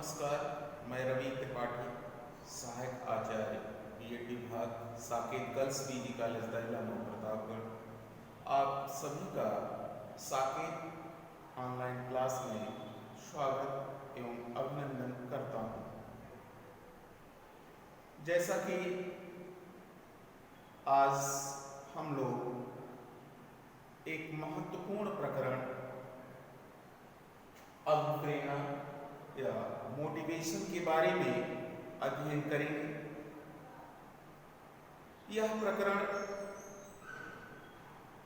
नमस्कार, मैं रवि त्रिपाठी, सहायक आचार्य बीएड विभाग, साकेत गर्ल्स पीजी कॉलेज दहला प्रतापगढ़। आप सभी का साकेत ऑनलाइन क्लास में स्वागत एवं अभिनंदन करता हूँ। जैसा कि आज हम लोग एक महत्वपूर्ण प्रकरण अभिप्रेरणा या मोटिवेशन के बारे में अध्ययन करेंगे। यह प्रकरण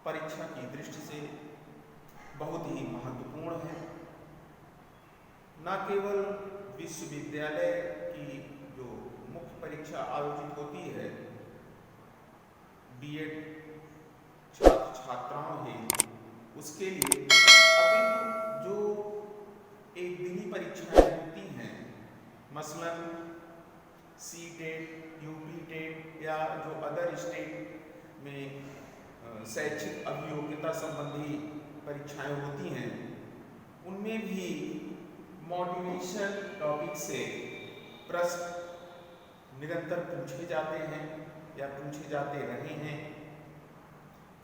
परीक्षा की दृष्टि से बहुत ही महत्वपूर्ण है। न केवल विश्वविद्यालय की जो मुख्य परीक्षा आयोजित होती है बीएड छात्र छात्राओं हेतु, उसके लिए अपितु जो एक दिनी परीक्षाएं होती हैं, मसलन सी-टेट, यूपी-टेट या जो अदर स्टेट में शैक्षिक अभियोग्यता संबंधी परीक्षाएं होती हैं, उनमें भी मोटिवेशन टॉपिक से प्रश्न निरंतर पूछे जाते हैं या पूछे जाते रहे हैं।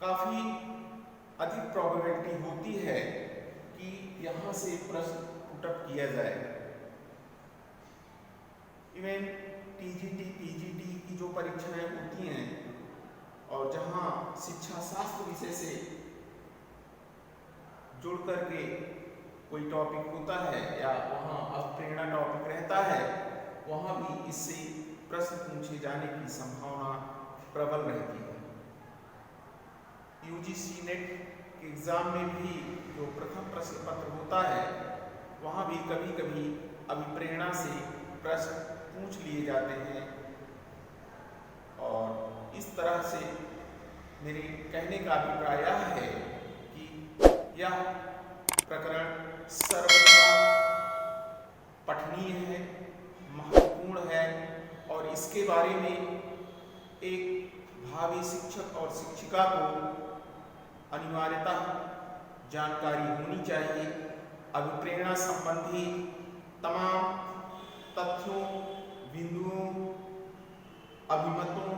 काफ़ी अधिक प्रोबेबिलिटी होती है कि यहाँ से प्रश्न पुटअप किया जाए। इवन टीजीटी, पीजीटी की जो परीक्षाएं होती हैं और जहाँ शिक्षा शास्त्र विषय से जुड़ करके कोई टॉपिक होता है या वहाँ अभिप्रेरणा टॉपिक रहता है, वहाँ भी इससे प्रश्न पूछे जाने की संभावना प्रबल रहती है। यूजीसी नेट के एग्जाम में भी जो प्रथम प्रश्न पत्र होता है, वहाँ भी कभी कभी अभिप्रेरणा से प्रश्न पूछ लिए जाते हैं। और इस तरह से मेरे कहने का अभिप्राय यह है कि यह प्रकरण सर्वथा पठनीय है, महत्वपूर्ण है और इसके बारे में एक भावी शिक्षक और शिक्षिका को अनिवार्यतः जानकारी होनी चाहिए। अभिप्रेरणा संबंधी तमाम तथ्यों, बिंदुओं, अभिमतों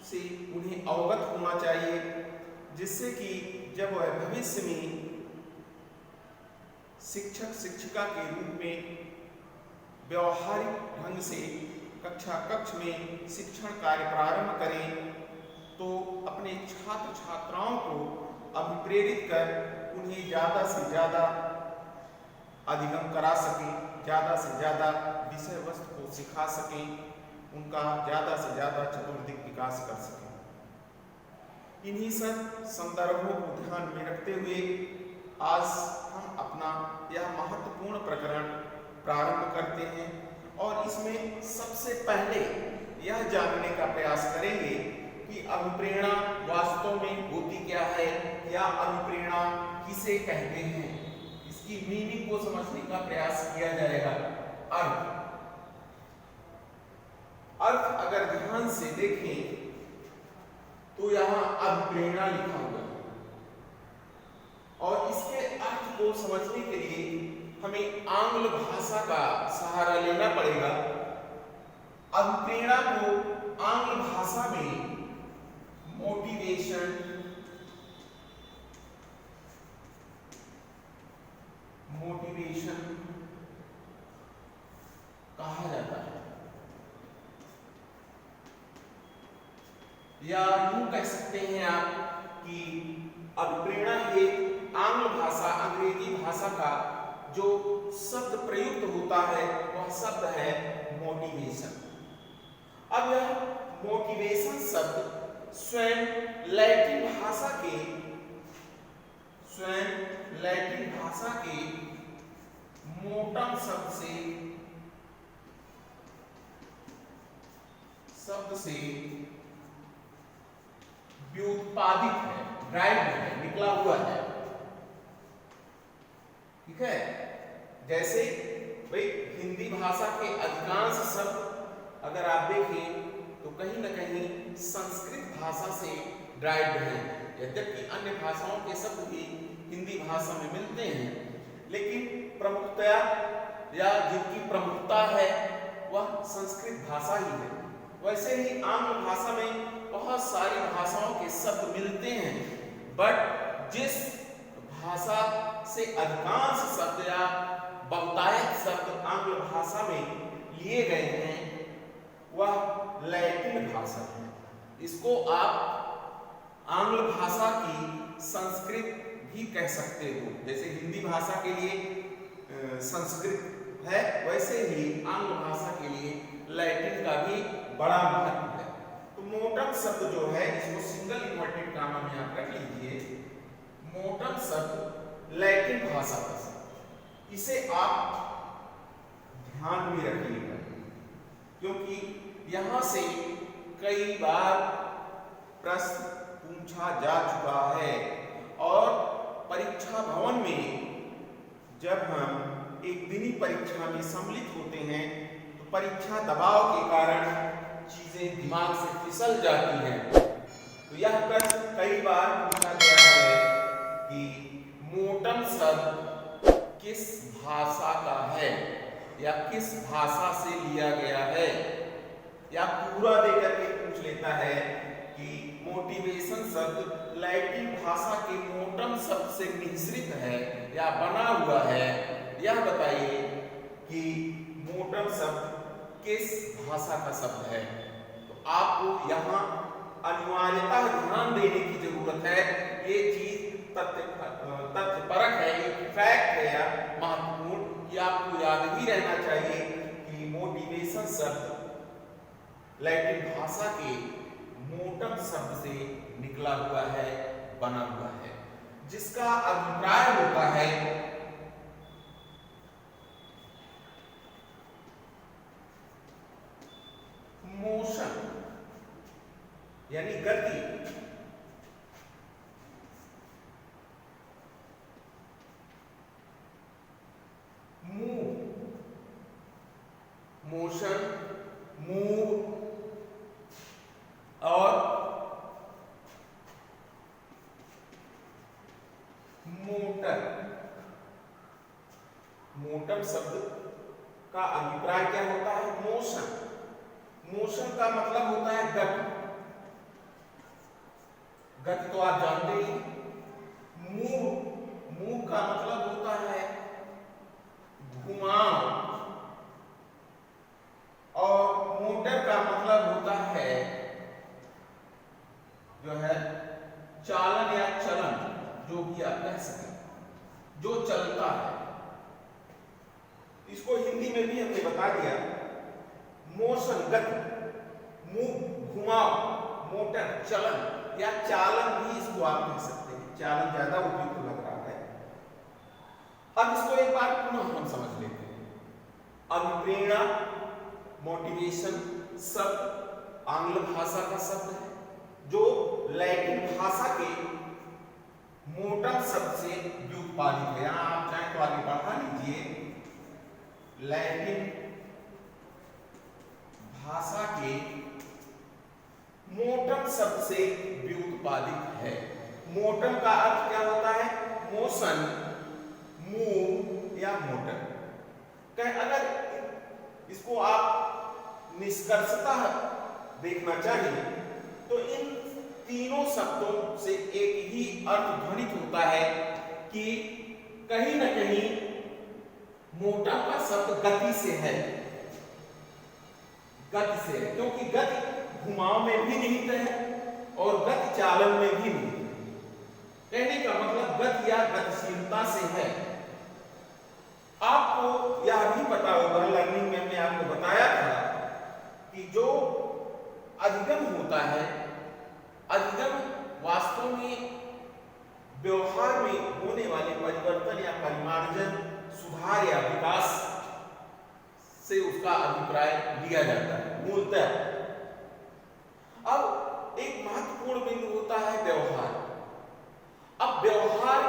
से उन्हें अवगत होना चाहिए, जिससे कि जब वह भविष्य में शिक्षक शिक्षिका के रूप में व्यवहारिक ढंग से कक्षा कक्ष में शिक्षण कार्य प्रारंभ करें, तो अपने छात्र छात्राओं को अभिप्रेरित कर उन्हें ज़्यादा से ज़्यादा अधिगम करा सकें, ज़्यादा से ज़्यादा विषय वस्तु को सिखा सकें, उनका ज़्यादा से ज़्यादा चतुर्दिक विकास कर सकें। इन्हीं सब संदर्भों को ध्यान में रखते हुए आज हम अपना यह महत्वपूर्ण प्रकरण प्रारंभ करते हैं और इसमें सबसे पहले यह जानने का प्रयास करेंगे कि अभिप्रेरणा वास्तव में होती क्या है या अभिप्रेरणा किसे कहते हैं। इसकी मीनिंग को समझने का प्रयास किया जाएगा। अर्थ अगर ध्यान से देखें तो यहाँ अभिप्रेरणा लिखा हुआ है और इसके अर्थ को समझने के लिए हमें आंग्ल भाषा का सहारा लेना पड़ेगा। अभिप्रेरणा को आंग्ल भाषा में मोटिवेशन कहा जाता है, या यूं कह सकते हैं आप कि अभिप्रेरणा एक आंग्ल भाषा, अंग्रेजी भाषा का जो शब्द प्रयुक्त होता है वह शब्द है मोटिवेशन। अब यह मोटिवेशन शब्द स्वयं लैटिन भाषा के मोटम शब्द से व्युत्पादित है, ड्राइव्ड है, निकला हुआ है। ठीक है, जैसे भाई हिंदी भाषा के अधिकांश शब्द अगर आप देखें तो कहीं न कहीं संस्कृत भाषा से ड्राइव्ड है, यद्यपि अन्य भाषाओं के शब्द भी हिंदी भाषा में मिलते हैं, लेकिन प्रमुखतया या जिनकी प्रमुखता है वह संस्कृत भाषा ही है। वैसे ही आंग्ल भाषा में बहुत सारी भाषाओं के शब्द मिलते हैं, बट जिस भाषा से अधिकांश शब्द या बहुतायत शब्द आंग्ल भाषा में लिए गए हैं वह लैटिन भाषा है। इसको आप आंग्ल भाषा की संस्कृत भी कह सकते हो। जैसे हिंदी भाषा के लिए संस्कृत है, वैसे ही आंग्ल भाषा के लिए लैटिन का भी बड़ा महत्व है। तो मोटम शब्द जो है, इसको सिंगल इन्वर्टेड कामा में आप रख लीजिए। मोटम शब्द लैटिन भाषा का शब्द, इसे आप ध्यान में रखिएगा, क्योंकि यहां से कई बार प्रश्न पूछा जा चुका है। और परीक्षा भवन में जब हम एक दिनी परीक्षा में सम्मिलित होते हैं तो परीक्षा दबाव के कारण चीजें दिमाग से फिसल जाती हैं। तो यह प्रश्न कई बार पूछा गया है कि मोटम शब्द किस भाषा का है या किस भाषा से लिया गया है, या पूरा देकर के पूछ लेता है कि मोटिवेशन शब्द लैटिन भाषा के मोटम शब्द से मिश्रित है या बना हुआ है। यह बताइए कि मोटम शब्द किस भाषा का शब्द है। तो आपको यहाँ अनिवार्यतः ध्यान देने की जरूरत है। ये चीज तथ्य परक है, ये फैक्ट है या महत्वपूर्ण, कि आपको याद भी रहना चाहिए कि मोटिवेशन शब्द लैटिन भाषा के मोटम शब्द से निकला हुआ है, बना हुआ है, जिसका अभिप्राय होता है मोशन, यानी गति। मूव, मोशन, मूव और मोटर। मोटम शब्द का अभिप्राय क्या होता है? मोशन। मोशन का मतलब होता है गति। गति तो आप जानते ही। मूव, मूव का मतलब होता है घुमाव, और मोटर का मतलब होता है जो है चालन या चलन, जो भी आप कह सकें, जो चलता है। इसको हिंदी में भी हमने बता दिया। मोशन गति, मूव घुमाव, मोटर चलन या चालन भी इसको आप कह सकते हैं। चालन ज्यादा उपयुक्त लग रहा है। अब इसको एक बार पुनः हम समझ लेते हैं। अभिप्रेरणा, मोटिवेशन शब्द आंग्ल भाषा का शब्द है, जो लैटिन भाषा के मोटम शब्द से व्युत्पादित है। यहां आप चाहें तो आगे बढ़ा लीजिए। लैटिन भाषा के मोटम शब्द से व्युत्पादित है। मोटम का अर्थ क्या होता है? मोशन, मूव या मोटर। अगर इसको आप निष्कर्षतः देखना चाहिए तो इन तीनों शब्दों से एक ही अर्थ ध्वनित होता है कि कहीं न कहीं मोटम का शब्द गति से है। गति से है, क्योंकि गति घुमाव में भी निहित है और गति चालन में भी निहित है। कहने का मतलब गति या गतिशीलता से है। आपको यह भी पता होगा, लर्निंग में हमने आपको बताया था कि जो अधिगम होता है, अधिगम वास्तव में व्यवहार में होने वाले परिवर्तन या परिमार्जन, सुधार या विकास से उसका अभिप्राय लिया जाता है मूलतः। अब एक महत्वपूर्ण बिंदु होता है व्यवहार। अब व्यवहार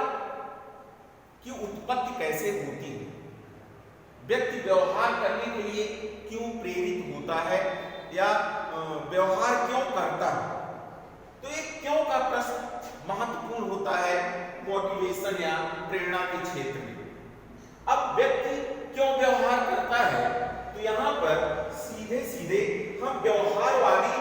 की उत्पत्ति कैसे होती है? व्यक्ति व्यवहार करने के लिए क्यों प्रेरित होता है या व्यवहार क्यों करता है? तो एक क्यों का प्रश्न महत्वपूर्ण होता है मोटिवेशन या प्रेरणा के क्षेत्र में। अब व्यक्ति क्यों व्यवहार करता है, तो यहाँ पर सीधे सीधे हम व्यवहारवादी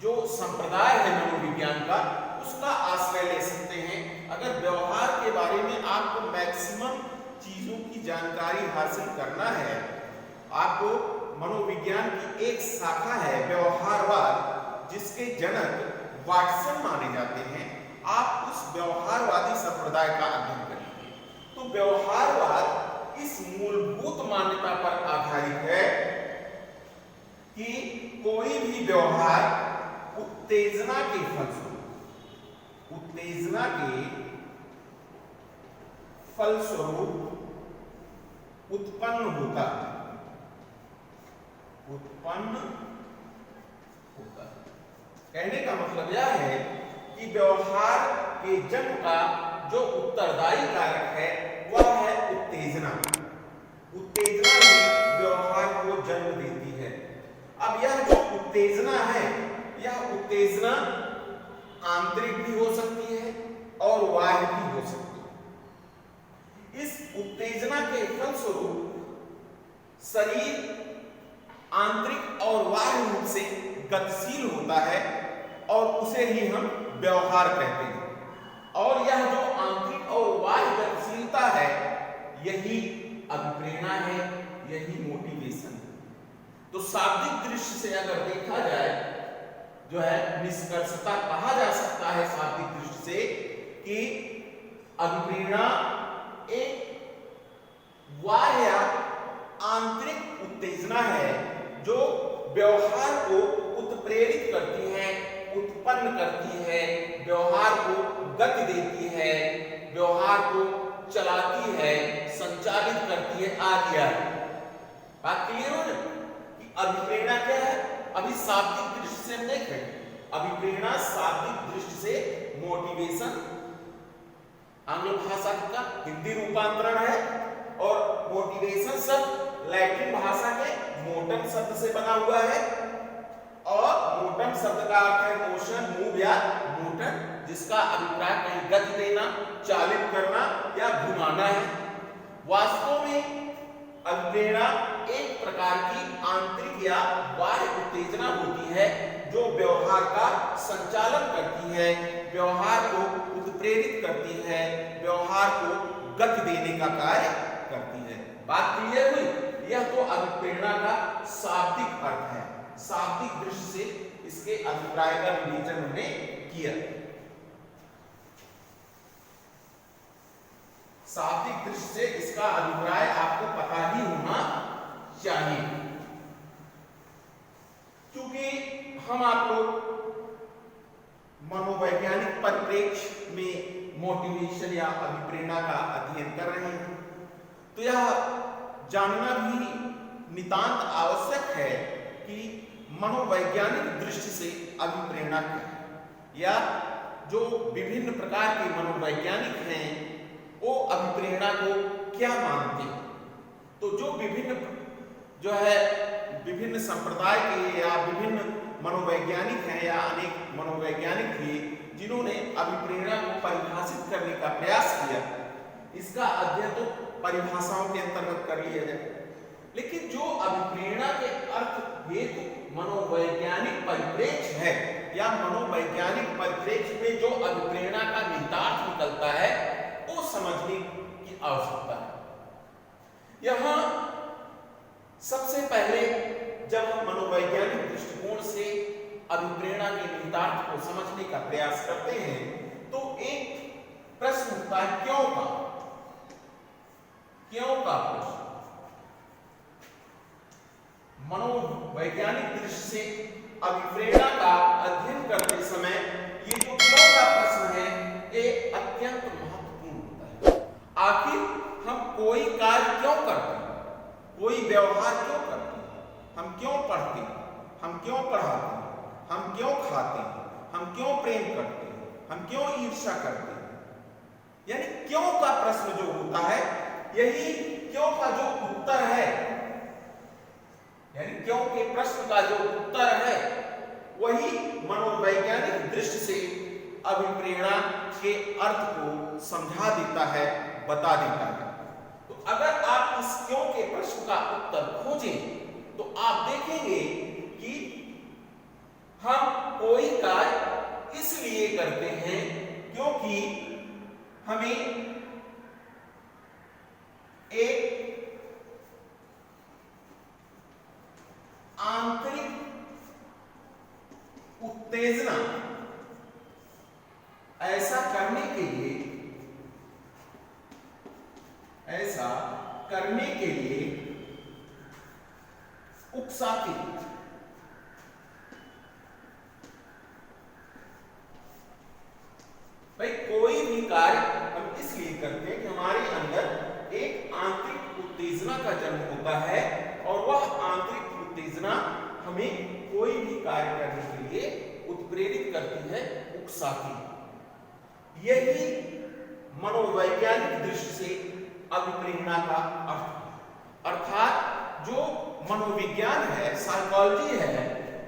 जो संप्रदाय है मनोविज्ञान का, उसका आश्रय ले सकते हैं। अगर व्यवहार के बारे में आपको मैक्सिमम चीजों की जानकारी हासिल करना है, आपको मनोविज्ञान की एक शाखा है व्यवहारवाद, जिसके जनक वाटसन माने जाते हैं, आप उस व्यवहारवादी संप्रदाय का अध्ययन करेंगे। तो व्यवहारवाद इस मूलभूत मान्यता पर आधारित है कि कोई भी व्यवहार उत्तेजना के फलस्वरूप उत्पन्न होता है। कहने का मतलब यह है कि व्यवहार के जन्म का जो उत्तरदायी कारक है वह है उत्तेजना। उत्तेजना ही व्यवहार को जन्म देती है। अब यह जो उत्तेजना है, यह उत्तेजना आंतरिक भी हो सकती है और बाह्य भी हो सकती है। इस उत्तेजना के फलस्वरूप शरीर आंतरिक और बाह्य रूप से गतिशील होता है और उसे ही हम व्यवहार कहते हैं। और यह जो आंतरिक और बाह्य गतिशीलता है, यही अभिप्रेरणा है, यही मोटिवेशन है। तो शाब्दिक दृष्टि से अगर देखा जाए, जो है निष्कर्षता कहा जा सकता है शाब्दिक दृष्टि से कि अभिप्रेरणा एक बाह्य आंतरिक उत्तेजना है जो व्यवहार को उत्प्रेरित करती है, उत्पन्न करती है, व्यवहार को गति देती है, व्यवहार को चलाती है, संचालित करती है, आदि आदि। बात क्लियर हो ना कि अभिप्रेरणा क्या है? अभी शाब्दिक दृष्टि से हम देखें, अभिप्रेरणा शाब्दिक दृष्टि से मोटिवेशन, आंग्ल भाषा का हिंदी रूपांतरण है, और मोटिवेशन शब्द लैटिन भाषा के मोटम शब्द से बना हुआ है, और मोटम शब्द का अर्थ है मोशन, मूव या मोटर, जिसका अभिप्राय कहीं गति देना, चालित करना या घुमाना है। वास्तव में अभिप्रेरणा एक प्रकार की आंतरिक या बाह्य उत्तेजना होती है जो व्यवहार का संचालन करती है, व्यवहार को उत्प्रेरित करती है, व्यवहार को गति देने का कार्य करती है। बात क्लियर हुई? यह तो अभिप्रेरणा का शाब्दिक अर्थ है। शाब्दिक दृष्टि से इसके अभिप्राय का विवेचन हमने किया। शाब्दिक दृष्टि से इसका अभिप्राय आपको पता ही होना चाहिए, क्योंकि हम आपको मनोवैज्ञानिक परिप्रेक्ष्य में मोटिवेशन या अभिप्रेरणा का अध्ययन कर रहे हैं, तो यह जानना भी नितांत आवश्यक है कि मनोवैज्ञानिक दृष्टि से अभिप्रेरणा क्या है, या जो विभिन्न प्रकार के मनोवैज्ञानिक हैं वो अभिप्रेरणा को क्या मानते हैं। तो जो विभिन्न संप्रदाय के या विभिन्न मनोवैज्ञानिक हैं या अनेक मनोवैज्ञानिक थे जिन्होंने अभिप्रेरणा को परिभाषित करने का प्रयास किया, इसका अध्ययन तो परिभाषाओं के अंतर्गत कर लिया जाए। लेकिन जो अभिप्रेरणा के अर्थ हेतु मनोवैज्ञानिक परिप्रेक्ष्य है या मनोवैज्ञानिक परिप्रेक्ष्य में जो अभिप्रेरणा का निहितार्थ निकलता है, वो समझने की आवश्यकता है। यहां सबसे पहले जब हम मनोवैज्ञानिक दृष्टिकोण से अभिप्रेरणा के निहितार्थ को समझने का प्रयास करते हैं, तो एक प्रश्न उठता है क्यों का प्रश्न। मनोवैज्ञानिक दृष्टि से अभिप्रेरणा का अध्ययन करते समय ये जो क्यों का प्रश्न है, ये अत्यंत महत्वपूर्ण होता है। आखिर हम कोई कार्य क्यों करते हैं, कोई व्यवहार क्यों करते हैं, हम क्यों पढ़ते हैं, हम क्यों पढ़ाते हैं, हम क्यों खाते हैं, हम क्यों प्रेम करते हैं, हम क्यों ईर्ष्या करते हैं, यानी क्यों का प्रश्न जो होता है, यही क्यों का जो उत्तर है, यानी क्यों के प्रश्न का जो उत्तर है, वही मनोवैज्ञानिक दृष्टि से अभिप्रेरणा के अर्थ को समझा देता है, बता देता है। तो अगर आप इस क्यों के प्रश्न का उत्तर खोजें तो आप देखेंगे कि हम कोई कार्य इसलिए करते हैं क्योंकि हमें एक आंतरिक उत्तेजना ऐसा करने के लिए उकसाती भाई कोई भी कार्य हम इसलिए करते हैं कि हमारे अंदर एक आंतरिक उत्तेजना का जन्म होता है और वह आंतरिक उत्तेजना हमें कोई भी कार्य करने के लिए उत्प्रेरित करती है, उकसाती। यही मनोवैज्ञानिक दृष्टि से अभिप्रेरणा का अर्थ, अर्थात जो मनोविज्ञान है, साइकोलॉजी है,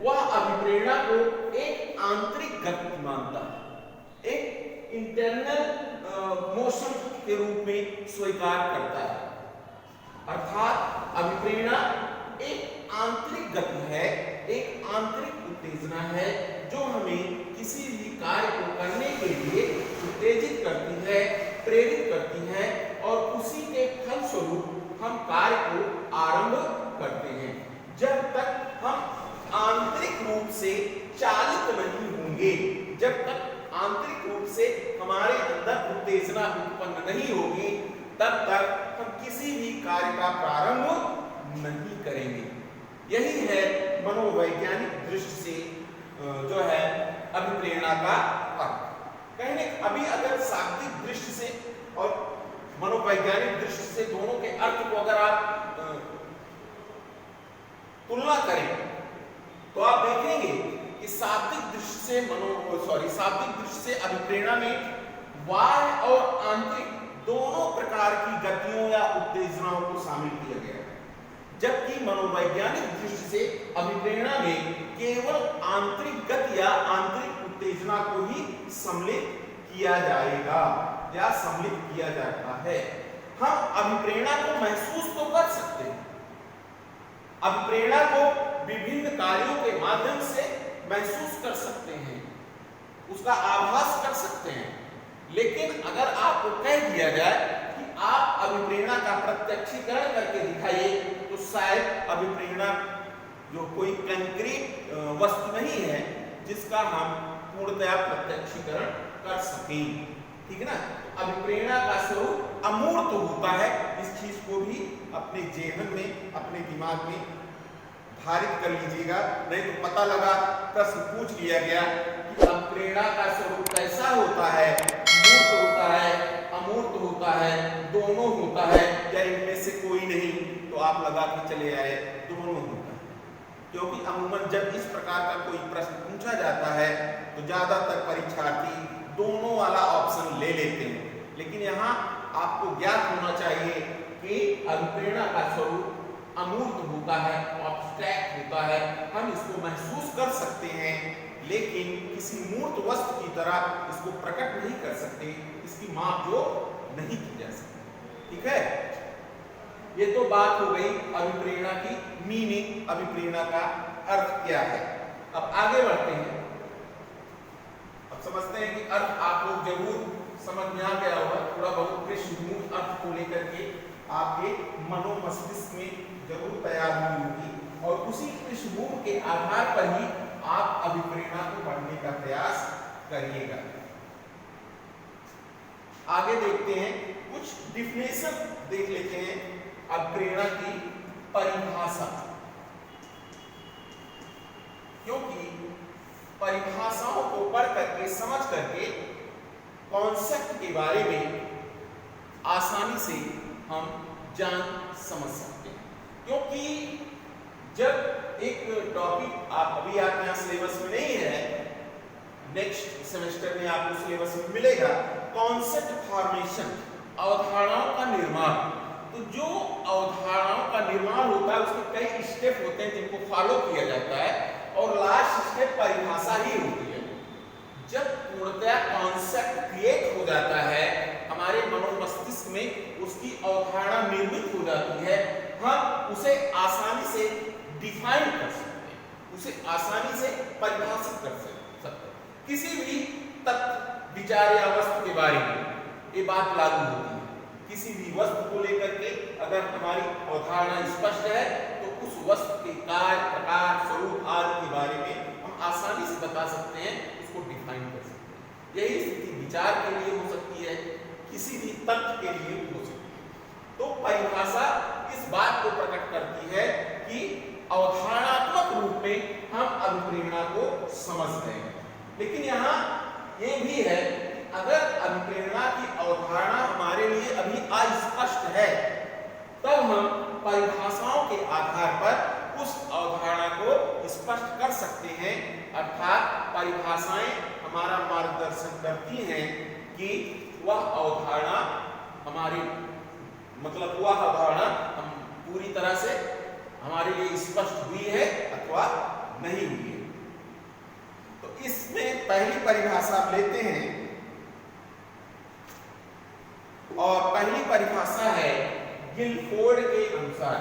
वह अभिप्रेरणा को एक आंतरिक गति मानता है, एक इंटरनल मोशन के रूप में स्वीकार करता है। अर्थात अभिप्रेरणा एक आंतरिक गति है, एक आंतरिक उत्तेजना है जो हमें किसी भी कार्य को करने के लिए उत्तेजित करती है, प्रेरित करती है और उसी के फलस्वरूप हम कार्य को आरंभ करते हैं। जब तक हम आंतरिक रूप से चालित नहीं होंगे, जब तक आंतरिक रूप से हमारे अंदर उत्तेजना उत्पन्न नहीं होगी, तब तक हम किसी भी कार्य का प्रारंभ नहीं करेंगे। यही है मनोवैज्ञानिक दृष्टि से जो है अभिप्रेरणा का अर्थ। कहने अभी अगर शाब्दिक दृष्टि से और मनोवैज्ञानिक दृष्टि से दोनों के अर्थ को अगर आप तुलना करें तो आप देखेंगे कि शाब्दिक दृष्टि से शाब्दिक दृष्टि से अभिप्रेरणा में बाह्य और आंतरिक दोनों प्रकार की गतियों या उत्तेजनाओं को शामिल किया गया है, जबकि मनोवैज्ञानिक दृष्टि से अभिप्रेरणा में केवल आंतरिक गति या आंतरिक उत्तेजना को ही सम्मिलित किया जाएगा या सम्मिलित किया जाता है। हम अभिप्रेरणा को महसूस तो कर सकते हैं, अभिप्रेरणा को विभिन्न कार्यों के माध्यम से महसूस कर सकते हैं, उसका आभास कर सकते हैं, लेकिन अगर आपको कह दिया जाए कि आप अभिप्रेरणा का प्रत्यक्षीकरण करके दिखाइए तो शायद अभिप्रेरणा जो कोई कंक्रीट वस्तु नहीं है जिसका हम पूर्णतया प्रत्यक्षीकरण कर सकें, ठीक है ना। अभिप्रेरणा का स्वरूप अमूर्त होता है, इस चीज को भी अपने जेहन में, अपने दिमाग में धारित कर लीजिएगा, नहीं तो पता लगा प्रश्न पूछ लिया गया कि अभिप्रेरणा का स्वरूप कैसा होता है, मूर्त होता है, अमूर्त होता है, दोनों होता है या इनमें से कोई नहीं, तो आप लगा के चले आए दोनों होता है। क्योंकि अमूमन जब इस प्रकार का कोई प्रश्न पूछा जाता है तो ज्यादातर परीक्षार्थी दोनों वाला ऑप्शन ले लेते हैं, लेकिन यहाँ आपको ज्ञात होना चाहिए कि अभिप्रेरणा का स्वरूप अमूर्त होता है, एब्स्ट्रैक्ट होता है, हम इसको महसूस कर सकते हैं लेकिन किसी मूर्त वस्तु की तरह इसको प्रकट नहीं कर सकते, इसकी माप जो नहीं की जा सकती, ठीक है। ये तो बात हो गई अभिप्रेरणा की मीनिंग, अभिप्रेरणा का अर्थ क्या है। अब आगे बढ़ते हैं, अब समझते हैं कि अर्थ आप लोग जरूर समझ में आ गया होगा, थोड़ा बहुत पृष्ठभूमि अर्थ को लेकर के आपके मनोमस्तिष्क में जरूर तैयार हुई होगी और उसी पृष्ठभूमि के आधार पर ही आप अभिप्रेरणा को पढ़ने का प्रयास करिएगा। आगे देखते हैं, कुछ डिफिनेशन देख लेते हैं अभिप्रेरणा की परिभाषा, क्योंकि परिभाषाओं को पढ़ करके समझ करके कॉन्सेप्ट के बारे में आसानी से हम जान समझ सकते हैं। क्योंकि जब एक टॉपिक आप अभी आपके यहाँ सिलेबस में नहीं है, नेक्स्ट सेमेस्टर में आपको सिलेबस में मिलेगा कॉन्सेप्ट फॉर्मेशन, अवधारणाओं का निर्माण। तो जो अवधारणाओं का निर्माण होता है उसके कई स्टेप होते हैं जिनको फॉलो किया जाता है और लास्ट स्टेप परिभाषा ही होती है। जब पूर्णतया कॉन्सेप्ट क्रिएट हो जाता है हमारे मनोमस्तिष्क में, उसकी अवधारणा निर्मित हो जाती है, हम उसे आसानी से डिफाइन कर सकते हैं, उसे आसानी से परिभाषित कर सकते हैं। किसी भी तत्व, विचार या वस्तु के बारे में ये बात लागू होती है। किसी भी वस्तु को लेकर के अगर हमारी अवधारणा स्पष्ट है तो उस वस्तु के कार्य, प्रकार, स्वरूप आदि के बारे में हम आसानी से बता सकते हैं, उसको डिफाइन कर सकते हैं। यही स्थिति विचार के लिए हो सकती है, किसी भी तत्व के लिए हो सकती है। तो परिभाषा इस बात को प्रकट करती है कि अवधारणात्मक रूप में हम अभिप्रेरणा को समझ रहे हैं। लेकिन यहाँ ये भी है, अगर अभिप्रेरणा की अवधारणा हमारे लिए अभी अस्पष्ट है, तब हम परिभाषाओं के आधार पर उस अवधारणा को स्पष्ट कर सकते हैं। अर्थात परिभाषाएं हमारा मार्गदर्शन करती हैं कि वह अवधारणा हमारी मतलब वह अवधारणा हम पूरी तरह से हमारे लिए स्पष्ट हुई है अथवा नहीं हुई है। तो इसमें पहली परिभाषा आप लेते हैं और पहली परिभाषा है गिलफोर्ड के अनुसार।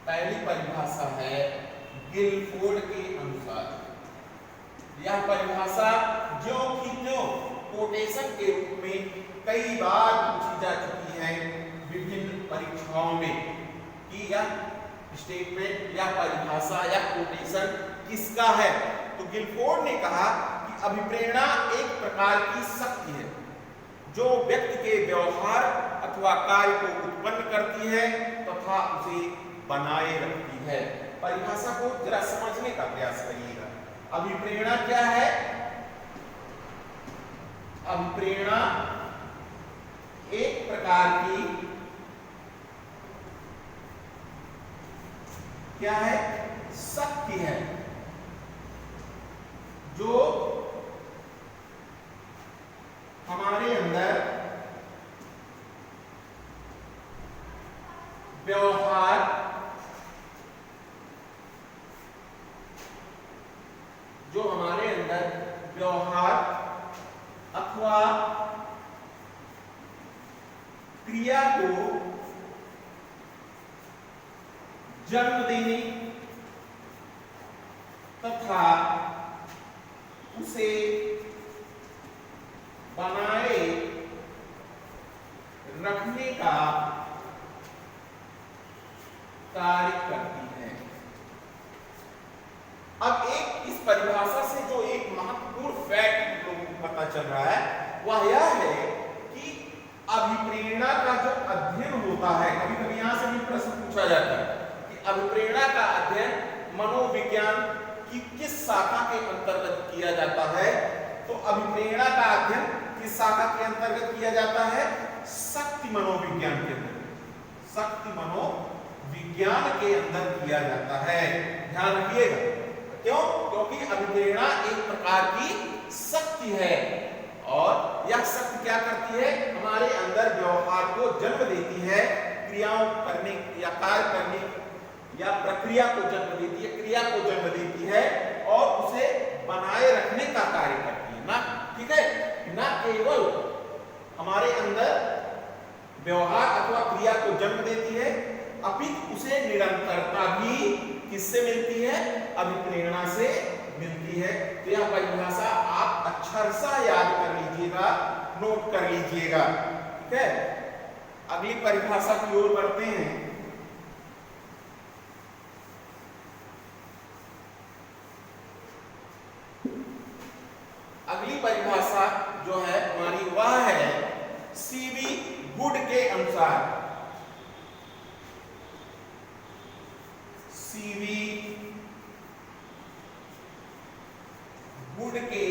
पहली परिभाषा है गिलफोर्ड के अनुसार। यह परिभाषा जो कि जो कोटेशन के रूप में कई बार पूछी जा चुकी है विभिन्न परीक्षाओं में कि यह स्टेटमेंट या परिभाषा या कोटेशन किसका है। तो गिलफोर्ड ने कहा कि अभिप्रेरणा एक प्रकार की शक्ति है जो व्यक्ति के व्यवहार अथवा कार्य को उत्पन्न करती है तथा उसे बनाए रखती है। परिभाषा को जरा समझने का प्रयास करिएगा। अभिप्रेरणा क्या है? अभिप्रेरणा एक प्रकार की क्या है? शक्ति है जो हमारे अंदर व्यवहार अथवा क्रिया को जन्म देने तथा उसे बनाए रखने का कार्य करती है। अब एक इस परिभाषा से जो एक महत्वपूर्ण फैक्ट लोगों को पता चल रहा है वह यह है कि अभिप्रेरणा का जो अध्ययन होता है, कभी कभी यहां से भी प्रश्न पूछा जाता है कि अभिप्रेरणा का अध्ययन मनोविज्ञान की किस शाखा के अंतर्गत किया जाता है। तो अभिप्रेरणा का अध्ययन किस शाखा के अंतर्गत किया जाता है? शक्ति मनोविज्ञान के अंदर, शक्ति मनोविज्ञान के अंदर किया जाता है। ध्यान रखिएगा, क्यों? क्योंकि अभिप्रेरणा एक प्रकार की शक्ति है और यह शक्ति क्या करती है? हमारे अंदर व्यवहार को जन्म देती है, क्रियाओं करने या कार्य करने या प्रक्रिया को जन्म देती है, क्रिया को जन्म देती है और उसे बनाए रखने का कार्य करती है ना। ठीक है, ना केवल हमारे अंदर व्यवहार अथवा क्रिया को जन्म देती है अपितु उसे निरंतरता भी किससे मिलती है? अभिप्रेरणा से मिलती है। तो यह परिभाषा आप अक्षरशः याद कर लीजिएगा, नोट कर लीजिएगा। ठीक है, अगली परिभाषा की ओर बढ़ते हैं। अगली परिभाषा जो है हमारी वह है सीवी गुड के अनुसार। सीवी गुड के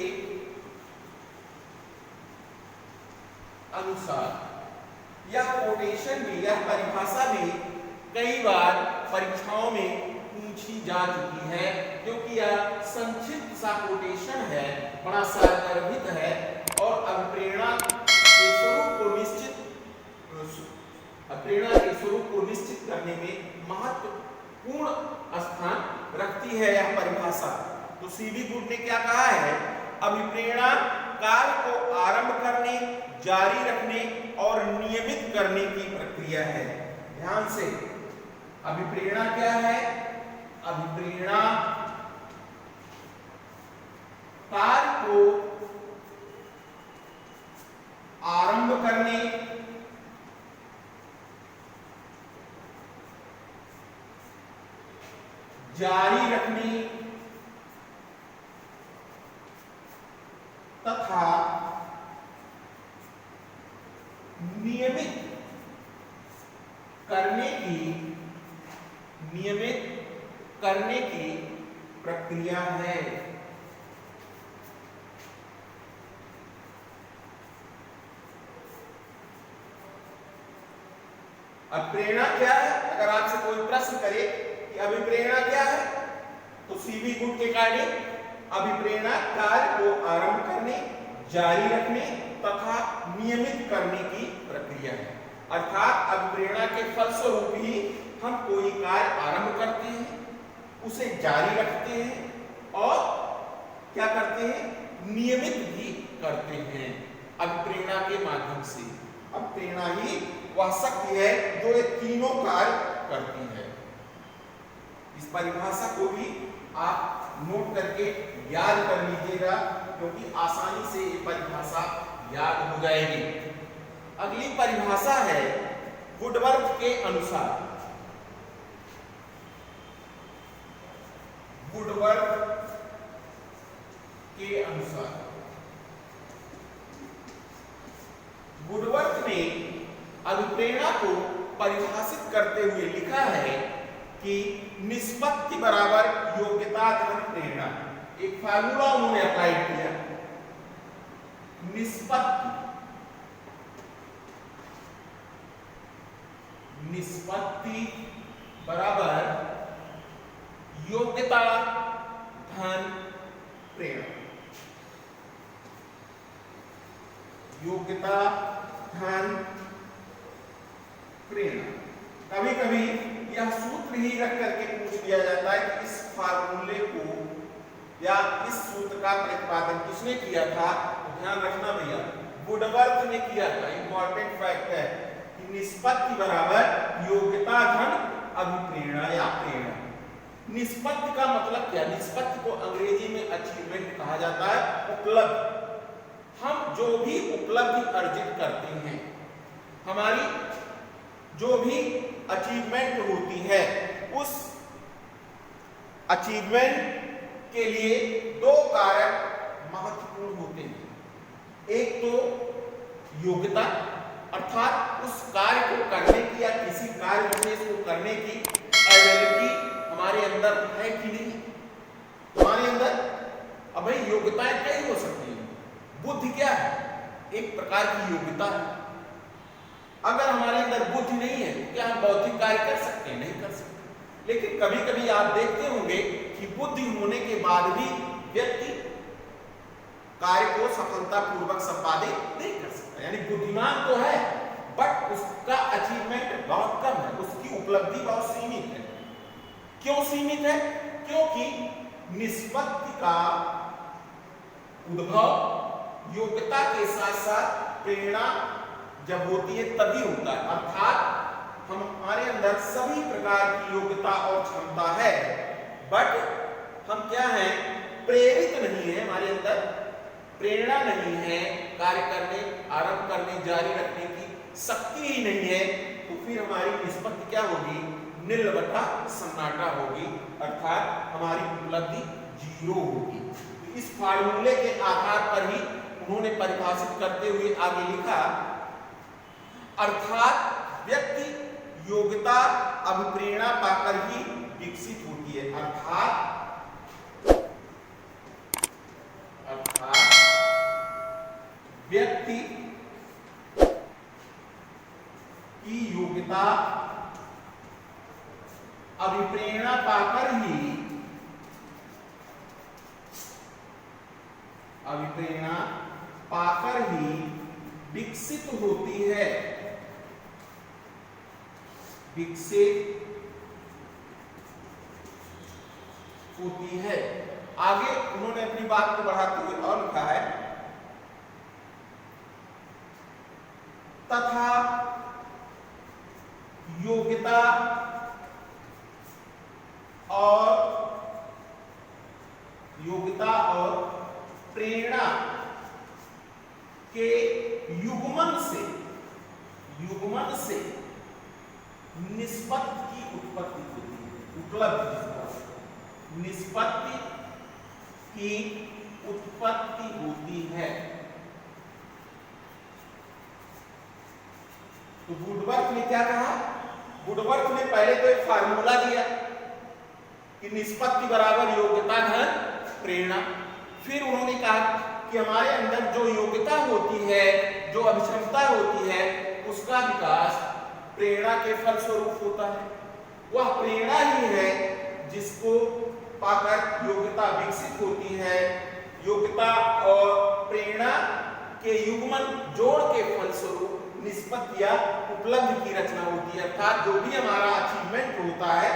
अनुसार यह कोटेशन में, यह परिभाषा में कई बार परीक्षाओं में पूछी जा चुकी है क्योंकि यह संक्षिप्त सा कोटेशन है, बड़ा सारगर्भित है और अभिप्रेरणा के स्वरूप को निश्चित करने में महत्वपूर्ण स्थान रखती है यह परिभाषा। तो सीवी गुड ने क्या कहा है? अभिप्रेरणा कार्य को आरंभ करने, जारी रखने और नियमित करने की प्रक्रिया है। ध्यान से, अभिप्रेरणा क्या है? अभिप्रेरणा कार्य को आरंभ करने, जारी रखने तथा नियमित करने की प्रक्रिया है। अब प्रेरणा क्या है? अगर आपसे कोई प्रश्न करे कि अभिप्रेरणा क्या है, तो सीवी गुड के अकॉर्डिंग अभिप्रेरणा कार्य को आरंभ करने, जारी रखने तथा नियमित करने की प्रक्रिया है। अर्थात अभिप्रेरणा के फलस्वरूप ही हम कोई कार्य आरंभ करते हैं, उसे जारी रखते हैं और क्या करते हैं? नियमित भी करते हैं अभिप्रेरणा के माध्यम से। अभिप्रेरणा ही वह शक्ति है जो ये तीनों कार्य करती है। इस परिभाषा को भी आप नोट करके याद कर लीजिएगा, क्योंकि आसानी से ये परिभाषा याद हो जाएगी। अगली परिभाषा है वुडवर्थ के अनुसार। वुडवर्थ के अनुसार, वुडवर्थ ने अभिप्रेरणा को परिभाषित करते हुए लिखा है कि निष्पत्ति बराबर योग्यता धन प्रेरणा। एक फार्मूला उन्होंने अप्लाई किया, निष्पत्ति बराबर योग्यता धन प्रेरणा। योग्यता धन प्रेरणा। कभी कभी यह सूत्र ही रख करके पूछ लिया जाता है कि इस फार्मूले को या इस सूत्र का प्रतिपादन किसने किया था। तो ध्यान रखना भैया, वुडवर्थ ने किया था। इंपॉर्टेंट फैक्ट है कि निष्पत्ति बराबर योग्यता धन अभिप्रेरणा या प्रेरणा। निष्पत्ति का मतलब क्या? निष्पत्ति को अंग्रेजी में अचीवमेंट कहा जाता है, उपलब्धि। हम जो भी उपलब्धि अर्जित करते हैं, हमारी जो भी अचीवमेंट होती है, उस अचीवमेंट के लिए दो कारक महत्वपूर्ण होते हैं। एक तो योग्यता, अर्थात उस कार्य को करने की या किसी कार्य विशेष को करने की एबिलिटी हमारे अंदर है कि नहीं। हमारे अंदर अब भाई योग्यताएं कई हो सकती हैं। बुद्धि क्या है? एक प्रकार की योग्यता है। अगर हमारे अंदर बुद्धि नहीं है तो क्या हम बौद्धिक कार्य कर सकते हैं? नहीं कर सकते। लेकिन कभी कभी आप देखते होंगे कि बुद्धि होने के बाद भी व्यक्ति कार्य को सफलतापूर्वक संपादित नहीं कर सकता। यानी बुद्धिमान तो है, बट उसका अचीवमेंट बहुत कम है, उसकी उपलब्धि बहुत सीमित है। क्यों सीमित है? क्योंकि निष्पत्ति का उद्भव योग्यता के साथ साथ प्रेरणा जब होती है तभी होता है। अर्थात हमारे अंदर सभी प्रकार की योग्यता और क्षमता है, बट हम क्या हैं? प्रेरित नहीं है। हमारे अंदर प्रेरणा नहीं है, कार्य करने, आरंभ करने, जारी रखने की शक्ति ही नहीं है। तो फिर हमारी निष्पत्ति क्या होगी? नील बटा सन्नाटा होगी, अर्थात हमारी उपलब्धि जीरो होगी। तो इस फार्मूले के आधार पर ही उन्होंने परिभाषित करते हुए आगे लिखा, अर्थात व्यक्ति योग्यता अभिप्रेरणा पाकर ही विकसित होती है। अर्थात व्यक्ति की योग्यता अभिप्रेरणा पाकर ही विकसित होती है। विकसित होती है। आगे उन्होंने अपनी बात को बढ़ाते हुए और लिखा है, और योग्यता और प्रेरणा के युग्मन से निष्पत्ति की उत्पत्ति होती है। उपलब्धि निष्पत्ति की उत्पत्ति होती है। तो वुडवर्थ ने क्या कहा? वुडवर्थ ने पहले तो एक फार्मूला दिया कि निष्पत्ति बराबर योग्यता धन प्रेरणा। फिर उन्होंने कहा कि हमारे अंदर जो योग्यता होती है, जो अभिक्षमता होती है, उसका विकास प्रेरणा के फलस्वरूप होता है। वह प्रेरणा ही है जिसको पाकर योग्यता विकसित होती है। योग्यता और प्रेरणा के युग्मन जोड़ के फलस्वरूप निष्पत्ति या उपलब्धि की रचना होती है। अर्थात जो भी हमारा अचीवमेंट होता है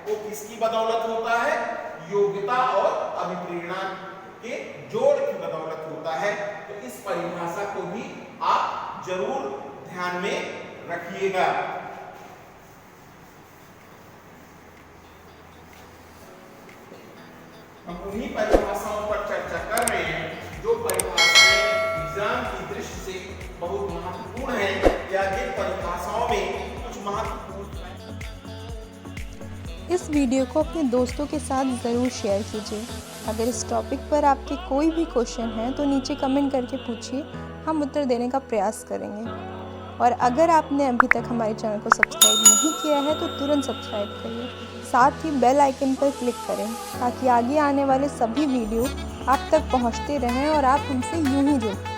वो किसकी बदौलत होता है? योग्यता और अभिप्रेरणा के जोड़ की बदौलत होता है। तो इस परिभाषा को भी आप जरूर ध्यान में रखिएगा। हम उन्हीं परिभाषाओं पर चर्चा कर रहे हैं जो परिभाषाएं एग्जाम की दृष्टि से बहुत महत्वपूर्ण है, या जिन परिभाषाओं में कुछ महत्वपूर्ण। इस वीडियो को अपने दोस्तों के साथ ज़रूर शेयर कीजिए। अगर इस टॉपिक पर आपके कोई भी क्वेश्चन हैं तो नीचे कमेंट करके पूछिए, हम उत्तर देने का प्रयास करेंगे। और अगर आपने अभी तक हमारे चैनल को सब्सक्राइब नहीं किया है तो तुरंत सब्सक्राइब करिए, साथ ही बेल आइकन पर क्लिक करें ताकि आगे आने वाले सभी वीडियो आप तक पहुंचते रहें और आप हमसे यूं ही जुड़ते रहें।